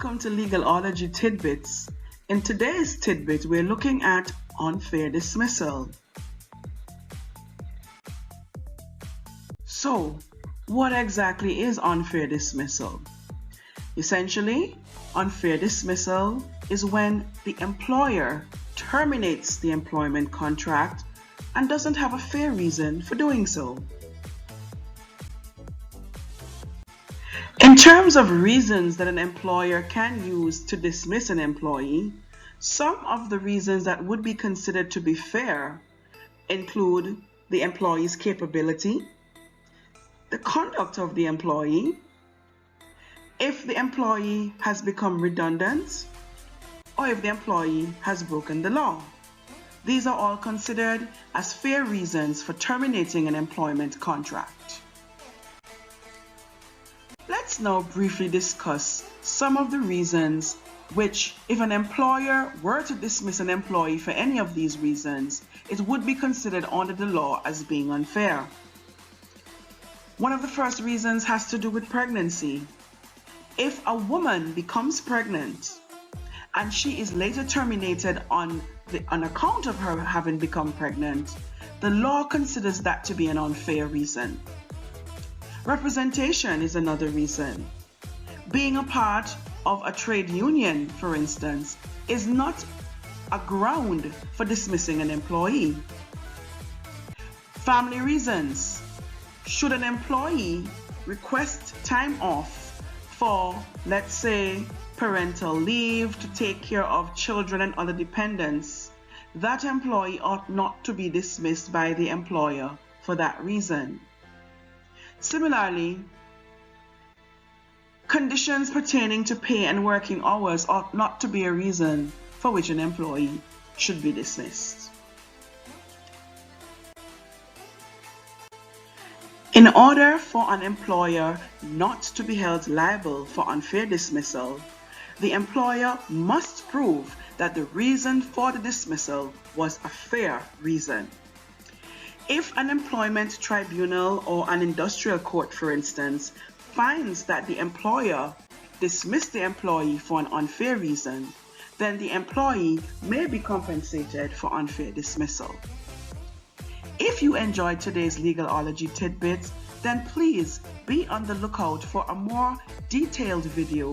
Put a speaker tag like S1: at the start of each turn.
S1: Welcome to Legalology Tidbits. In today's tidbit, we're looking at unfair dismissal. So, what exactly is unfair dismissal? Essentially, unfair dismissal is when the employer terminates the employment contract and doesn't have a fair reason for doing so. In terms of reasons that an employer can use to dismiss an employee, some of the reasons that would be considered to be fair include the employee's capability, the conduct of the employee, if the employee has become redundant, or if the employee has broken the law. These are all considered as fair reasons for terminating an employment contract. Let's now briefly discuss some of the reasons which, if an employer were to dismiss an employee for any of these reasons, it would be considered under the law as being unfair. One of the first reasons has to do with pregnancy. If a woman becomes pregnant and she is later terminated on account of her having become pregnant, the law considers that to be an unfair reason. Representation is another reason. Being a part of a trade union, for instance, is not a ground for dismissing an employee. Family reasons. Should an employee request time off for, let's say, parental leave to take care of children and other dependents, that employee ought not to be dismissed by the employer for that reason. Similarly, conditions pertaining to pay and working hours ought not to be a reason for which an employee should be dismissed. In order for an employer not to be held liable for unfair dismissal, the employer must prove that the reason for the dismissal was a fair reason. If an employment tribunal or an industrial court, for instance, finds that the employer dismissed the employee for an unfair reason, then the employee may be compensated for unfair dismissal. If you enjoyed today's Legalology tidbits, then please be on the lookout for a more detailed video